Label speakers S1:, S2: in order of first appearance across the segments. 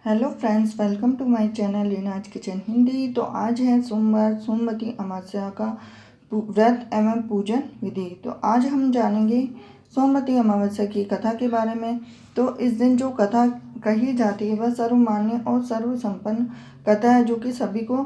S1: Hello friends, welcome to my channel Leena's kitchen Hindi. तो आज है सोमवार, सोमवती अमावस्या का व्रत एवं पूजन विधि। तो आज हम जानेंगे सोमवती अमावस्या की कथा के बारे में। तो इस दिन जो कथा कही जाती है वह सर्वमान्य और सर्वसंपन्न कथा है, जो कि सभी को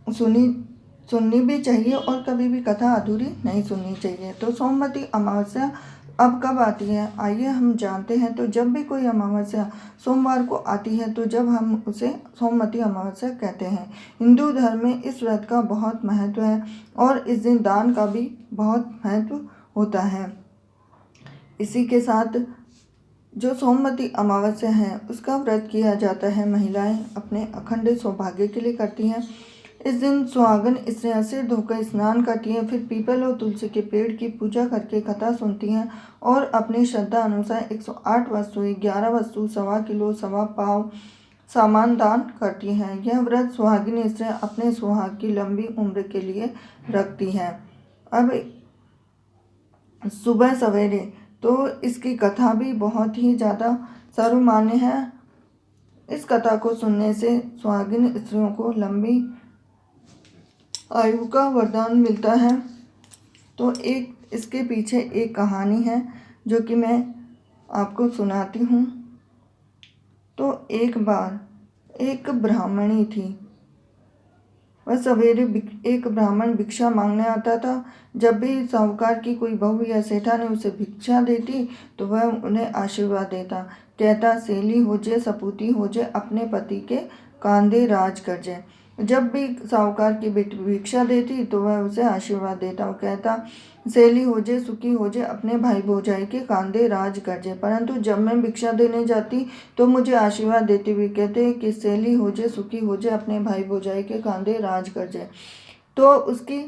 S1: सुननी भी चाहिए और कभी भी कथा अधूरी नहीं सुननी चाहिए। तो सोमवती अमावस्या अब कब आती है, आइए हम जानते हैं। तो जब भी कोई अमावस्या सोमवार को आती है तो जब हम उसे सोमवती अमावस्या कहते हैं। हिंदू धर्म में इस व्रत का बहुत महत्व है और इस दिन दान का भी बहुत महत्व होता है। इसी के साथ जो सोमवती अमावस्या है उसका व्रत किया जाता है। महिलाएं अपने अखंड सौभाग्य के लिए करती हैं। इस दिन सुहागन स्त्रियां सिर धोकर स्नान करती हैं, फिर पीपल और तुलसी के पेड़ की पूजा करके कथा सुनती हैं और अपनी श्रद्धा अनुसार 108 वस्तुएं, 11 वस्तु, 1.25 किलो, 1.25 पाव सामान दान करती हैं। यह व्रत सुहागिन स्त्रियां अपने सुहाग की लंबी उम्र के लिए रखती हैं। अब सुबह सवेरे तो इसकी कथा भी बहुत ही ज़्यादा सर्वमान्य है। इस कथा को सुनने से सुहागिन स्त्रियों को लंबी आयु का वरदान मिलता है। तो इसके पीछे एक कहानी है जो कि मैं आपको सुनाती हूँ। तो एक बार एक ब्राह्मणी थी। वह सवेरे एक ब्राह्मण भिक्षा मांगने आता था। जब भी साहूकार की कोई बहू या सेठानी उसे भिक्षा देती तो वह उन्हें आशीर्वाद देता। कहता, सेली हो जे, सपूती हो जे, अपने पति के कांधे राज कर जे। जब भी साहूकार की बेटी भिक्षा देती तो वह उसे आशीर्वाद देता। वो कहता, सेली हो जे, सुखी हो जे, अपने भाई भौजाई के कांधे राज कर जे। परंतु जब मैं भिक्षा देने जाती तो मुझे आशीर्वाद देते हुए कहते कि सेली हो जे, सुखी हो जे, अपने भाई भौजाई के कांधे राज कर जे। तो उसकी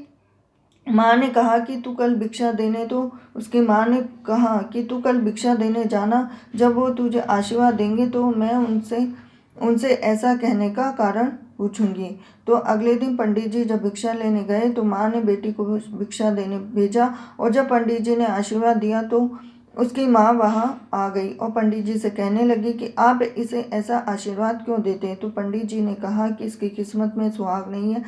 S1: माँ ने कहा कि तू कल भिक्षा देने तो उसकी माँ ने कहा कि तू कल भिक्षा देने जाना। जब वो तुझे आशीर्वाद देंगे तो मैं उनसे ऐसा कहने का कारण पूछूंगी। तो अगले दिन पंडित जी जब भिक्षा लेने गए तो माँ ने बेटी को भिक्षा देने भेजा और जब पंडित जी ने आशीर्वाद दिया तो उसकी माँ वहाँ आ गई और पंडित जी से कहने लगी कि आप इसे ऐसा आशीर्वाद क्यों देते हैं। तो पंडित जी ने कहा कि इसकी किस्मत में सुहाग नहीं है,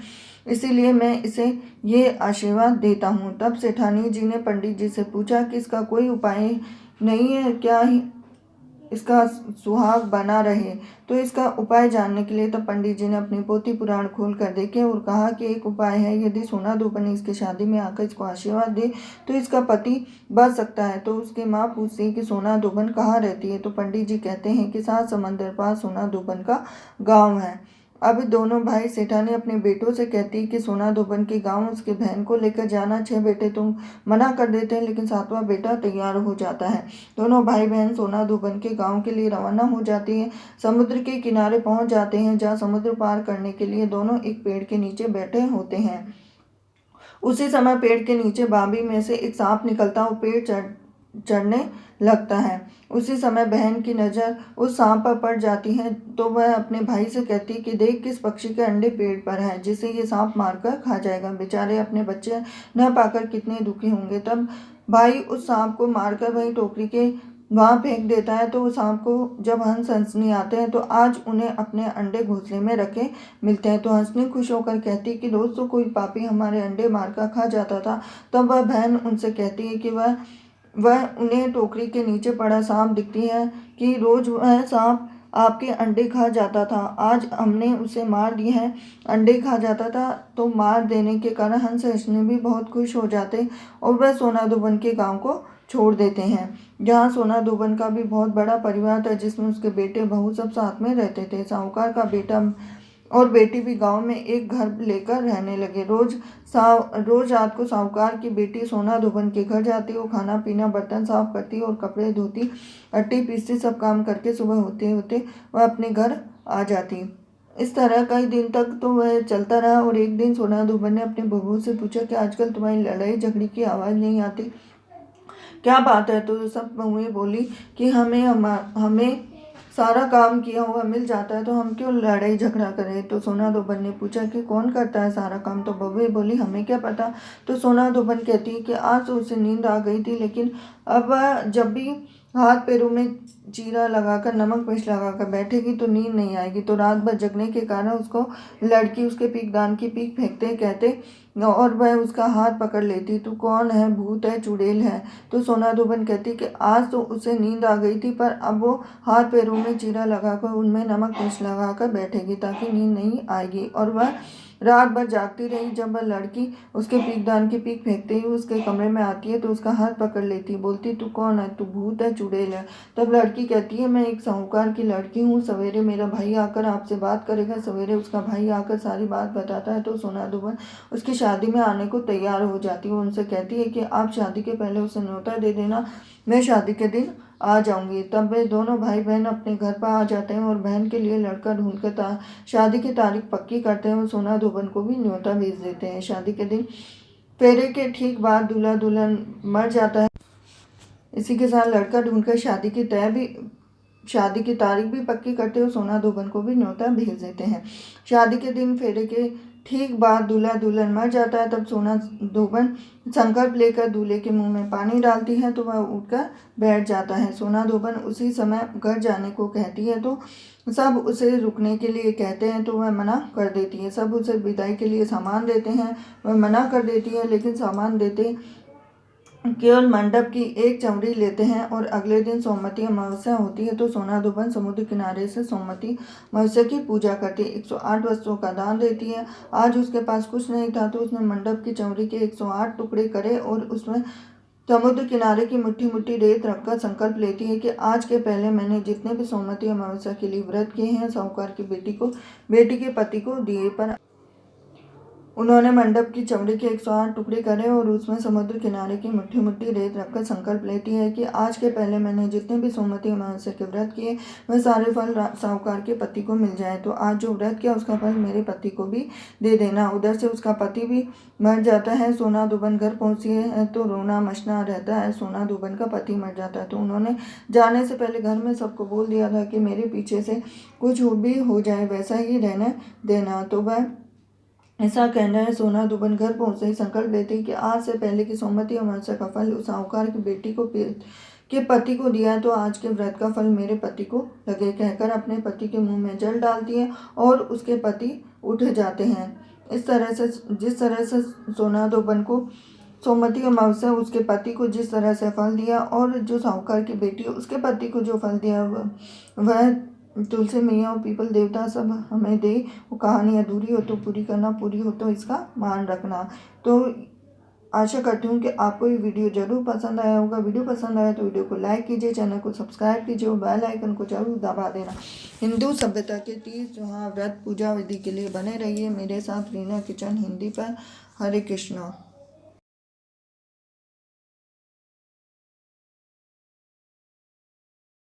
S1: इसीलिए मैं इसे ये आशीर्वाद देता हूँ। तब सेठानी जी ने पंडित जी से पूछा कि इसका कोई उपाय नहीं है क्या इसका सुहाग बना रहे। तो इसका उपाय जानने के लिए तब पंडित जी ने अपनी पोथी पुराण खोल कर देखे और कहा कि एक उपाय है, यदि सोना दुपनी इसकी शादी में आकर इसको आशीर्वाद दे तो इसका पति बच सकता है। तो उसकी माँ पूछती है कि सोना दुबन कहाँ रहती है। तो पंडित जी कहते हैं कि 7 समंदर पास सोना दुबन का गाँव है। अब दोनों भाई सेठानी अपने बेटों से कहती है कि सोना दुबन के गांव उसकी बहन को लेकर जाना। 6 बेटे तुम मना कर देते हैं लेकिन 7वां बेटा तैयार हो जाता है। दोनों भाई बहन सोना दुबन के गांव के लिए रवाना हो जाती हैं। समुद्र के किनारे पहुंच जाते हैं जहां समुद्र पार करने के लिए दोनों एक पेड़ के नीचे बैठे होते हैं। उसी समय पेड़ के नीचे बाबी में से एक सांप निकलता और पेड़ चढ़ने लगता है। उसी समय बहन की नज़र उस सांप पर पड़ जाती है तो वह अपने भाई से कहती है कि देख, किस पक्षी के अंडे पेड़ पर है जिसे ये सांप मारकर खा जाएगा। बेचारे अपने बच्चे न पाकर कितने दुखी होंगे। तब भाई उस सांप को मारकर वही टोकरी के वहाँ फेंक देता है। तो उस सांप को जब हंस हंसनी आते हैं तो आज उन्हें अपने अंडे घोंसले में रखे मिलते हैं। तो हंसनी खुश होकर कहती है कि रोज़ तो कोई पापी हमारे अंडे मारकर खा जाता था। तब वह बहन उनसे कहती है कि वह उन्हें टोकरी के नीचे पड़ा सांप दिखती है कि रोज वह सांप आपके अंडे खा जाता था, आज हमने उसे मार दिया है। अंडे खा जाता था तो मार देने के कारण हंस हंसने भी बहुत खुश हो जाते और वह सोना दुबन के गांव को छोड़ देते हैं, जहाँ सोना दुबन का भी बहुत बड़ा परिवार था जिसमें उसके बेटे बहू सब साथ में रहते थे। साहूकार का बेटा और बेटी भी गांव में एक घर लेकर रहने लगे। रोज रात को साहूकार की बेटी सोना दुबन के घर जाती, वो खाना पीना, बर्तन साफ करती और कपड़े धोती, आटे पीसती, सब काम करके सुबह होते होते वह अपने घर आ जाती। इस तरह कई दिन तक तो वह चलता रहा और एक दिन सोना दुबन ने अपने बहू से पूछा कि आजकल तुम्हारी लड़ाई झगड़ी की आवाज़ नहीं आती, क्या बात है। तो सब बहुएं बोली कि हमें सारा काम किया हुआ मिल जाता है तो हम क्यों लड़ाई झगड़ा करें। तो सोना दुबन ने पूछा कि कौन करता है सारा काम। तो बहुएं बोली, हमें क्या पता। तो सोना दुबन कहती है कि आज तो उसे नींद आ गई थी लेकिन अब जब भी हाथ पैरों में चीरा लगाकर नमक मिर्च लगाकर बैठेगी तो नींद नहीं आएगी। तो रात भर जगने के कारण उसको लड़की उसके पीकदान की पीक फेंकते कहते और वह उसका हाथ पकड़ लेती। तू कौन है? भूत है, चुड़ैल है? तो सोना धोबन कहती कि आज तो उसे नींद आ गई थी, पर अब वो हाथ पैरों में चीरा लगाकर उनमें नमक मिर्च लगाकर बैठेगी ताकि नींद नहीं आएगी। और वह रात भर जागती रही। जब वह लड़की उसके पीकदान की पीक फेंकते ही उसके कमरे में आती है तो उसका हाथ पकड़ लेती, बोलती तू कौन है? तू भूत है, चुड़ैल है? तब लड़की कहती है मैं एक साहूकार की लड़की हूँ, सवेरे मेरा भाई आकर आपसे बात करेगा। सवेरे उसका भाई आकर सारी बात बताता है तो सोना धोबन उसकी शादी में आने को तैयार हो जाती है। उनसे कहती है कि आप शादी के पहले उसे न्योता दे देना, मैं शादी के दिन आ जाऊंगी। तब वे दोनों भाई बहन अपने घर पर आ जाते हैं और बहन के लिए लड़का ढूंढकर शादी की तारीख पक्की करते हैं और सोना धोबन को भी न्योता भेज देते हैं। शादी के दिन फेरे के ठीक बाद दूल्हा दुल्हन मर जाता है। इसी के साथ लड़का ढूंढकर शादी की तारीख भी पक्की करते हुए सोना धोबन को भी न्योता भेज देते हैं। शादी के दिन फेरे के ठीक बाद दूल्हा दुल्हन मर जाता है। तब सोना धोबन संकल्प लेकर दूल्हे के मुंह में पानी डालती है तो वह उठकर बैठ जाता है। सोना धोबन उसी समय घर जाने को कहती है तो सब उसे रुकने के लिए कहते हैं तो वह मना कर देती है। सब उसे विदाई के लिए सामान देते हैं, वह मना कर देती है, लेकिन सामान देते केवल मंडप की एक चमड़ी लेते हैं। और अगले दिन सोमवती अमावस्या होती है तो सोना धोबन समुद्र किनारे से सोमवती अमावस्या की पूजा करती है। 108 वस्त्रों का दान देती है। आज उसके पास कुछ नहीं था तो उसने मंडप की चमड़ी के 108 टुकड़े करे और उसमें समुद्र किनारे की मुट्ठी मुट्ठी रेत रखकर संकल्प लेती है कि आज के पहले मैंने जितने भी सोमवती अमावस्या के लिए व्रत किए हैं साहूकार की बेटी के पति को दिए। पर उन्होंने मंडप की चमड़ी के 108 टुकड़े करे और उसमें समुद्र किनारे की मुट्ठी मुट्ठी रेत रखकर संकल्प लेती है कि आज के पहले मैंने जितने भी सोमवती अमावस्या के व्रत किए वह सारे फल साहूकार के पति को मिल जाए। तो आज जो व्रत किया उसका फल मेरे पति को भी दे देना। उधर से उसका पति भी मर जाता है। सोना धोबन घर पहुंची है तो रोना मचना रहता है। सोना धोबन का पति मर जाता है तो उन्होंने जाने से पहले घर में सबको बोल दिया था कि मेरे पीछे से कुछ भी हो जाए वैसा ही रहने देना। तो वह ऐसा कहना है। सोना धोबन घर पहुंचते ही संकल्प लेते कि आज से पहले की सोमवती अमावस्या का फल उस साहूकार की बेटी के पति को दिया है तो आज के व्रत का फल मेरे पति को लगे, कहकर अपने पति के मुंह में जल डालती है और उसके पति उठ जाते हैं। इस तरह से जिस तरह से सोना धोबन को सोमवती अमावस्या उसके पति को जिस तरह से फल दिया और जो साहूकार की बेटी उसके पति को जो फल दिया वह तुलसी मैया और पीपल देवता सब हमें दे। वो कहानी अधूरी हो तो पूरी करना, पूरी हो तो इसका मान रखना। तो आशा करती हूँ कि आपको ये वीडियो जरूर पसंद आया होगा। वीडियो पसंद आया तो वीडियो को लाइक कीजिए, चैनल को सब्सक्राइब कीजिए और बेल आइकन को जरूर दबा देना। हिंदू सभ्यता के 30 त्योहार व्रत पूजा विधि के लिए बने रहिए मेरे साथ रीना किचन हिंदी पर। हरे कृष्णा।